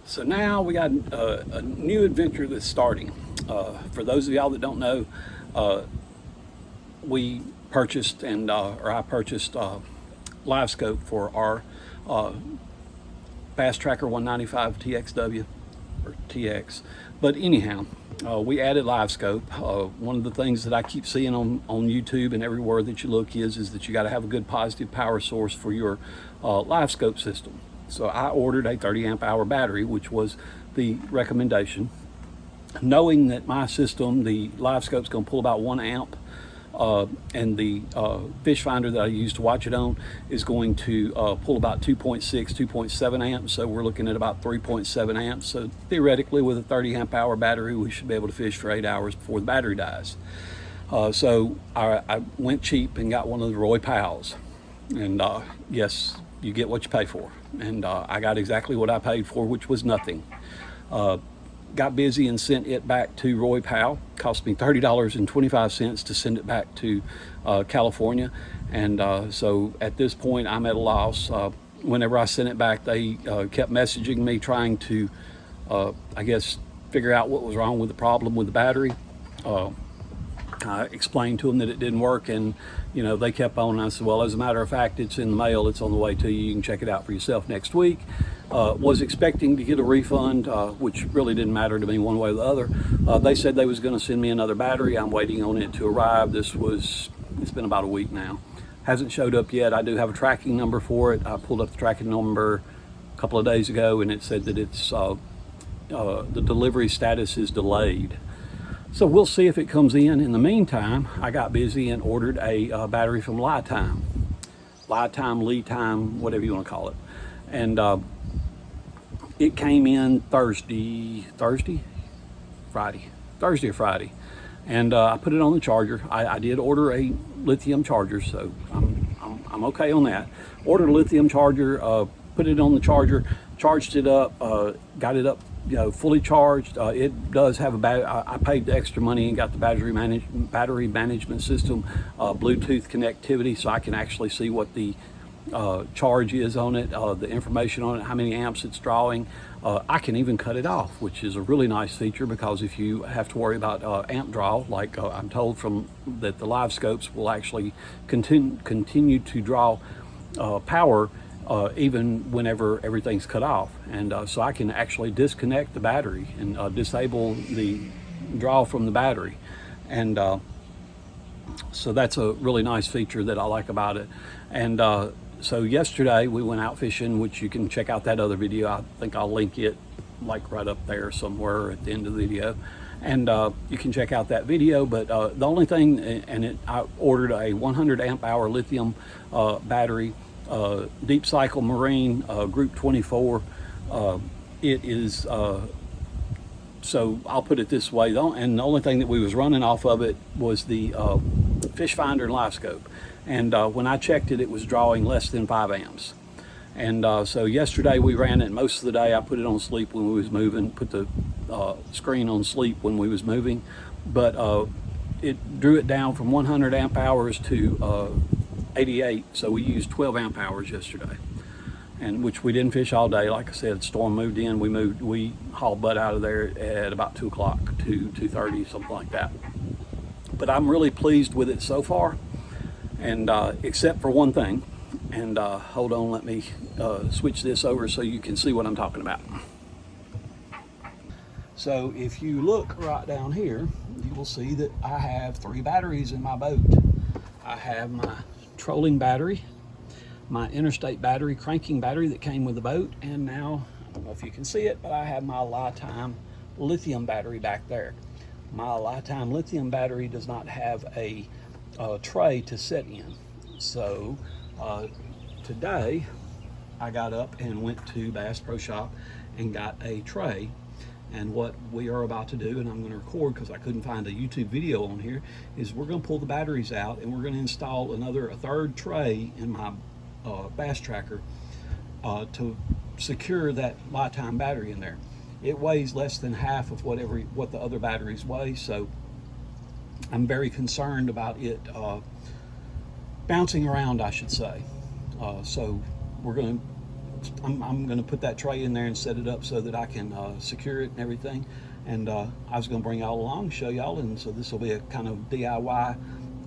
So now we got a new adventure that's starting. For those of y'all that don't know, we purchased or I purchased LiveScope for our Fast Tracker 195 TXW or TX. But anyhow, we added LiveScope. One of the things that I keep seeing on YouTube and everywhere that you look is that you got to have a good positive power source for your LiveScope system. So I ordered a 30 amp hour battery, which was the recommendation, knowing that my system, the LiveScope's going to pull about 1 amp, and the fish finder that I use to watch it on is going to pull about 2.6, 2.7 amps. So we're looking at about 3.7 amps. So theoretically, with a 30 amp hour battery, we should be able to fish for 8 hours before the battery dies. So I went cheap and got one of the Roy Powell's, and yes, you get what you pay for. And I got exactly what I paid for, which was nothing. Got busy and sent it back to Roy Powell. Cost me $30.25 to send it back to California. And so at this point, I'm at a loss. Whenever I sent it back, they kept messaging me trying to, I guess, figure out what was wrong with the problem with the battery. I explained to them that it didn't work, and they kept on. And I said, well, as a matter of fact, it's in the mail, it's on the way to you, you can check it out for yourself next week. Was expecting to get a refund, which really didn't matter to me one way or the other. They said they was going to send me another battery. I'm waiting on it to arrive. It's been about a week now, hasn't showed up yet. I do have a tracking number for it. I pulled up the tracking number a couple of days ago, and it said that it's the delivery status is delayed. So we'll see if it comes in. In the meantime, I got busy and ordered a battery from Lithium, lead time, whatever you want to call it. And it came in Thursday or Friday. And I put it on the charger. I did order a lithium charger, so I'm okay on that. Ordered a lithium charger, put it on the charger, charged it up, got it up, fully charged. It does have a battery. I paid the extra money and got the battery management system, Bluetooth connectivity, so I can actually see what the charge is on it, the information on it, how many amps it's drawing. I can even cut it off, which is a really nice feature, because if you have to worry about amp draw, like I'm told from that the LiveScopes will actually continue to draw power even whenever everything's cut off. And so I can actually disconnect the battery and disable the draw from the battery. And so that's a really nice feature that I like about it. And so yesterday we went out fishing, which you can check out that other video. I think I'll link it like right up there somewhere at the end of the video. And you can check out that video. But the only thing, I ordered a 100 amp hour lithium battery, Deep Cycle Marine, Group 24. It is, so I'll put it this way, and the only thing that we was running off of it was the fish finder and LiveScope. And when I checked it, it was drawing less than 5 amps. And so yesterday we ran it most of the day. I put it on sleep when we was moving, put the screen on sleep when we was moving. But it drew it down from 100 amp hours to 88. So we used 12 amp hours yesterday, and which we didn't fish all day. Like I said, storm moved in. We hauled butt out of there at about 2 o'clock, 2:30, something like that. But I'm really pleased with it so far. And except for one thing, and hold on, let me switch this over so you can see what I'm talking about. So if you look right down here, you will see that I have 3 batteries in my boat. I have my trolling battery, my interstate battery, cranking battery that came with the boat, and now, I don't know if you can see it, but I have my Lithium lithium battery back there. My Lithium lithium battery does not have a tray to set in. So today I got up and went to Bass Pro Shop and got a tray. And what we are about to do, and I'm going to record because I couldn't find a YouTube video on here, is we're going to pull the batteries out and we're going to install a third tray in my Bass Tracker to secure that Lithium battery in there. It weighs less than half of what the other batteries weigh, so I'm very concerned about it bouncing around, I should say. So we're going to I'm going to put that tray in there and set it up so that I can secure it and everything. And I was going to bring y'all along, show y'all, and so this will be a kind of DIY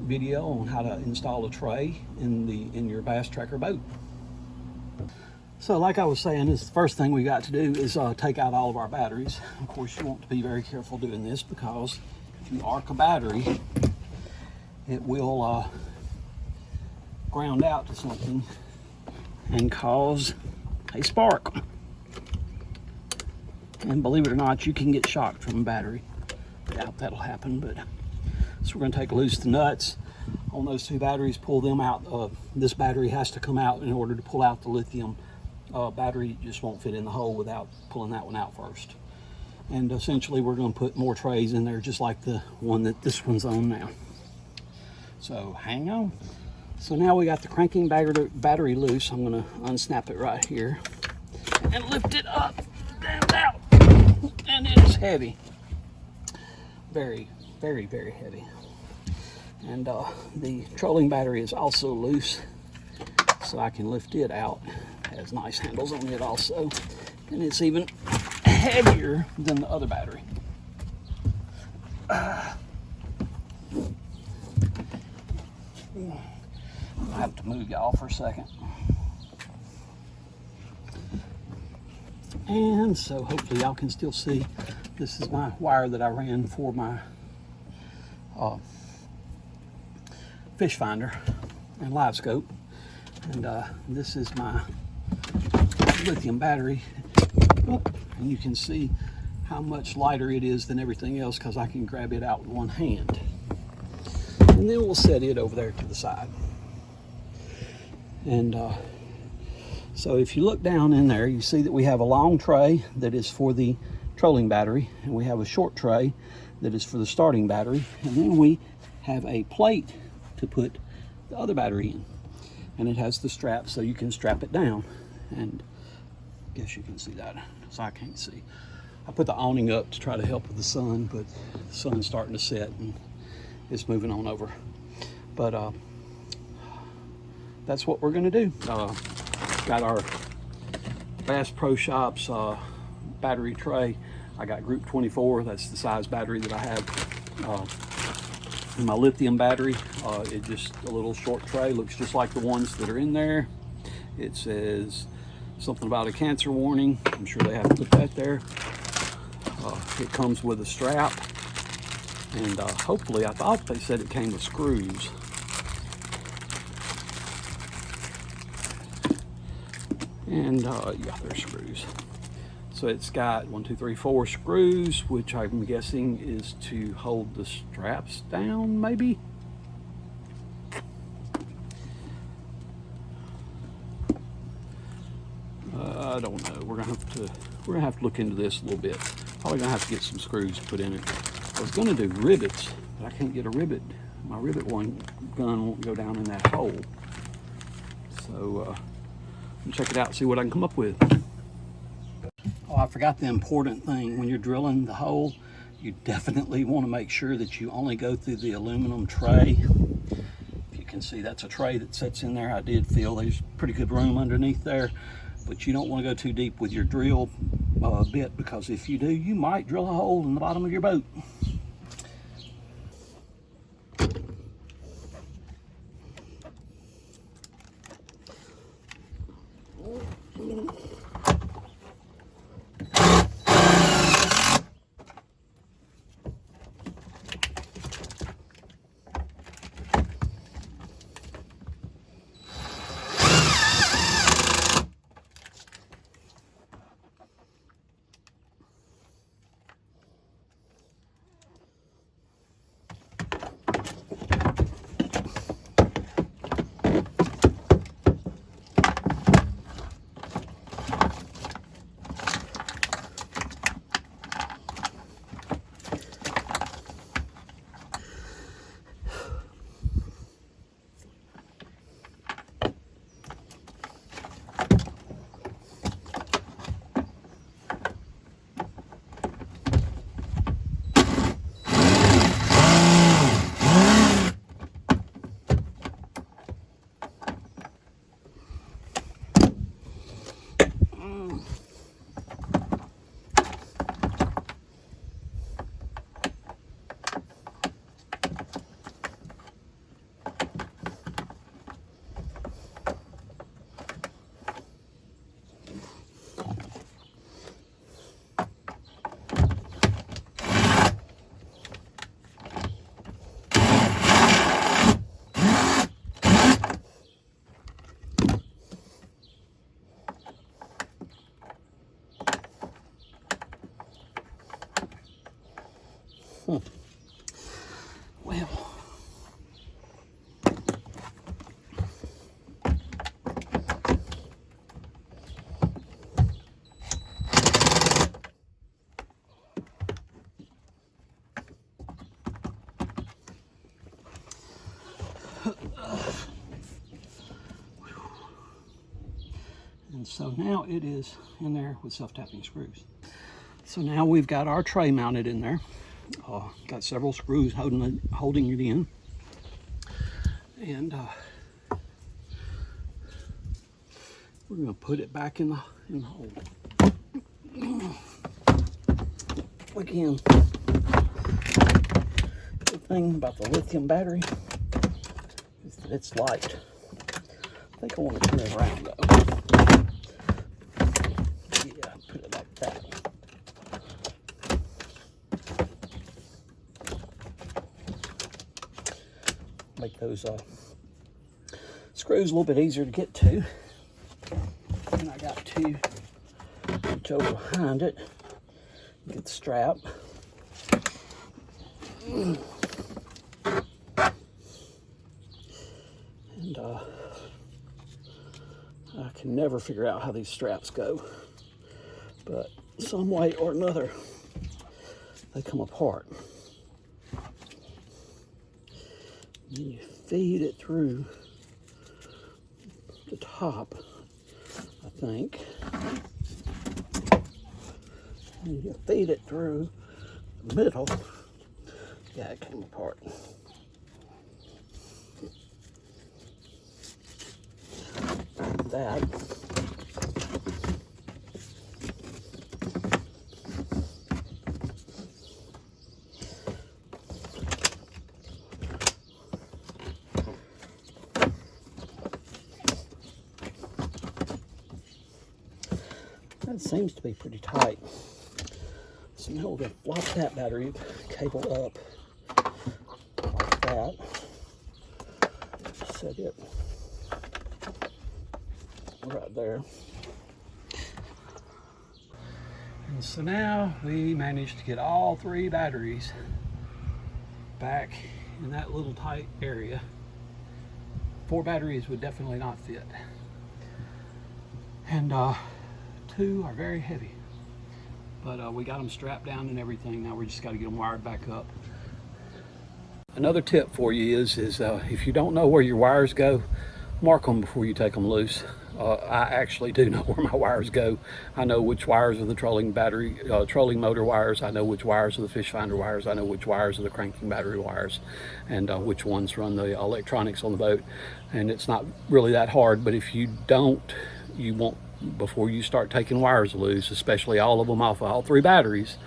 video on how to install a tray in your bass tracker boat. So like I was saying, this the first thing we got to do is take out all of our batteries. Of course, you want to be very careful doing this, because if you arc a battery, it will ground out to something and cause a spark. And believe it or not, you can get shocked from a battery. I doubt that'll happen, but so we're going to take loose the nuts on those two batteries, pull them out. This battery has to come out in order to pull out the lithium battery. It just won't fit in the hole without pulling that one out first. And essentially we're going to put more trays in there, just like the one that this one's on now. So hang on. So now we got the cranking battery loose. I'm going to unsnap it right here and lift it up and out. And it is heavy. Very, very, very heavy. And the trolling battery is also loose, so I can lift it out. It has nice handles on it also. And it's even heavier than the other battery. I have to move y'all for a second. And so hopefully y'all can still see. This is my wire that I ran for my fish finder and live scope. And this is my lithium battery. And you can see how much lighter it is than everything else, because I can grab it out with one hand. And then we'll set it over there to the side. And so if you look down in there, you see that we have a long tray that is for the trolling battery, and we have a short tray that is for the starting battery, and then we have a plate to put the other battery in. And it has the strap, so you can strap it down. And I guess you can see that, so I can't see. I put the awning up to try to help with the sun, but the sun's starting to set and it's moving on over. But that's what we're gonna do. Got our Bass Pro Shops battery tray. I got group 24, that's the size battery that I have. And my lithium battery, it's just a little short tray, looks just like the ones that are in there. It says something about a cancer warning. I'm sure they have to put that there. It comes with a strap, and hopefully, I thought they said it came with screws. And yeah, there's screws. So it's got 1, 2, 3, 4 screws, which I'm guessing is to hold the straps down, maybe. I don't know. We're gonna have to look into this a little bit. Probably gonna have to get some screws put in it. I was gonna do rivets, but I can't get a rivet. My rivet gun won't go down in that hole. So check it out, see what I can come up with. Oh, I forgot the important thing. When you're drilling the hole, you definitely want to make sure that you only go through the aluminum tray. If you can see, that's a tray that sits in there. I did feel there's pretty good room underneath there, but you don't want to go too deep with your drill bit, because if you do, you might drill a hole in the bottom of your boat. Well, and so now it is in there with self-tapping screws. So now we've got our tray mounted in there. Got several screws holding it in. And we're going to put it back in the hole. Again, the thing about the lithium battery is that it's light. I think I want to turn it around though. Yeah, put it like that. Make those screws a little bit easier to get to. And I got to reach over behind it, get the strap. And I can never figure out how these straps go, but some way or another they come apart. And you feed it through the top, I think. And you feed it through the middle. Yeah, it came apart. That. That seems to be pretty tight. So now we're going to flop that battery cable up like that. Set it right there. And so now we managed to get all 3 batteries back in that little tight area. 4 batteries would definitely not fit. And 2 are very heavy. But we got them strapped down and everything. Now we just got to get them wired back up. Another tip for you is if you don't know where your wires go, mark them before you take them loose. I actually do know where my wires go. I know which wires are the trolling motor wires. I know which wires are the fish finder wires. I know which wires are the cranking battery wires, and which ones run the electronics on the boat. And it's not really that hard, but if you don't, you won't, before you start taking wires loose, especially all of them off of all 3 batteries,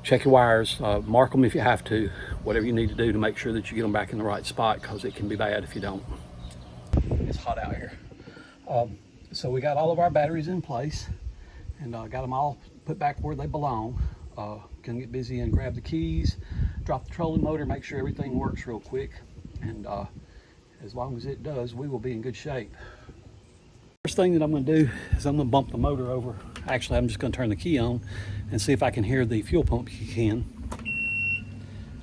check your wires, mark them if you have to, whatever you need to do to make sure that you get them back in the right spot, because it can be bad if you don't. It's hot out here. So we got all of our batteries in place and got them all put back where they belong. Gonna get busy and grab the keys, drop the trolling motor, make sure everything works real quick, and as long as it does, we will be in good shape. First thing that I'm going to do is I'm going to bump the motor over. Actually, I'm just going to turn the key on and see if I can hear the fuel pump kick in.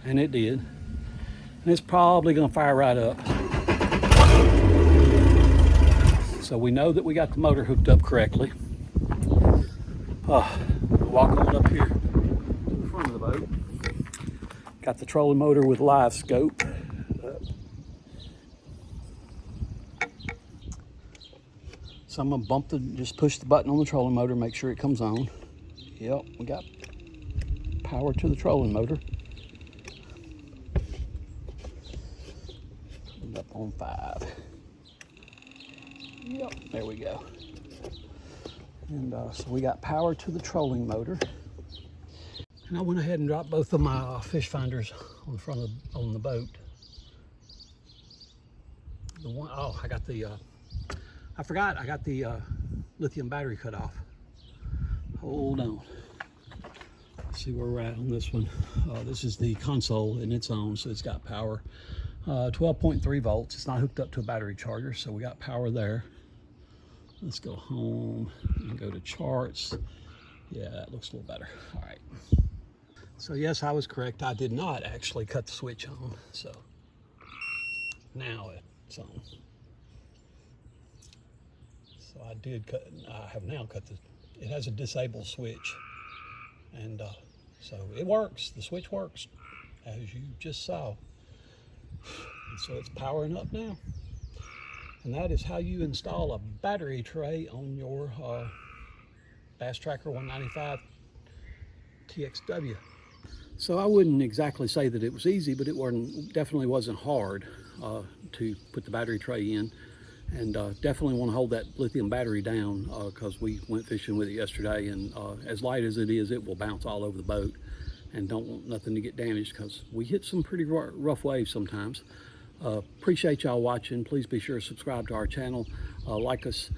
And it did. And it's probably going to fire right up. So we know that we got the motor hooked up correctly. Walk on up here to the front of the boat. Got the trolling motor with live scope. So I'm gonna just push the button on the trolling motor, make sure it comes on. Yep, we got power to the trolling motor. And up on 5. Yep, there we go. And so we got power to the trolling motor. And I went ahead and dropped both of my fish finders on the front on the boat. The one, I got the I forgot, I got the lithium battery cut off. Hold on. Let's see where we're at on this one. This is the console and it's on, so it's got power. 12.3 volts. It's not hooked up to a battery charger, so we got power there. Let's go home and go to charts. Yeah, that looks a little better. All right. So yes, I was correct. I did not actually cut the switch on. So now it's on. So I did cut, I have now cut it has a disable switch. And so it works, the switch works, as you just saw. And so it's powering up now. And that is how you install a battery tray on your Bass Tracker 195 TXW. So I wouldn't exactly say that it was easy, but it definitely wasn't hard to put the battery tray in. And definitely want to hold that lithium battery down because we went fishing with it yesterday, and as light as it is, it will bounce all over the boat, and don't want nothing to get damaged because we hit some pretty rough waves sometimes. Appreciate y'all watching. Please be sure to subscribe to our channel, like us,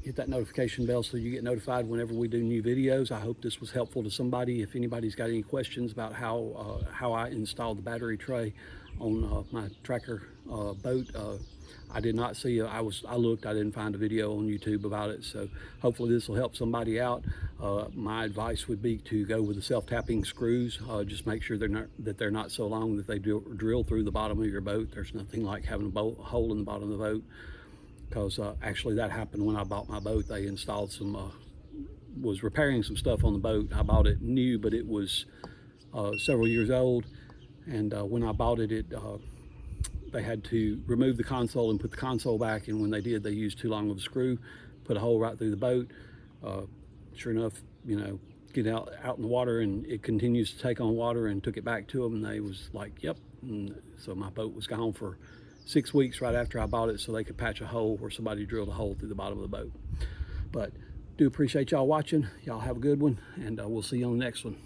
hit that notification bell so you get notified whenever we do new videos. I hope this was helpful to somebody. If anybody's got any questions about how I installed the battery tray on my Tracker boat, I did not see I looked, I didn't find a video on YouTube about it, so hopefully this will help somebody out. My advice would be to go with the self-tapping screws. Just make sure they're not so long that they drill through the bottom of your boat. There's nothing like having a hole in the bottom of the boat, because actually that happened when I bought my boat. They installed was repairing some stuff on the boat. I bought it new, but it was several years old, and when I bought it, they had to remove the console and put the console back, and when they did, they used too long of a screw, put a hole right through the boat. Sure enough, get out in the water, and it continues to take on water, and took it back to them, and they was like, yep. And so my boat was gone for 6 weeks right after I bought it, so they could patch a hole where somebody drilled a hole through the bottom of the boat. But do appreciate y'all watching. Y'all have a good one, and we'll see you on the next one.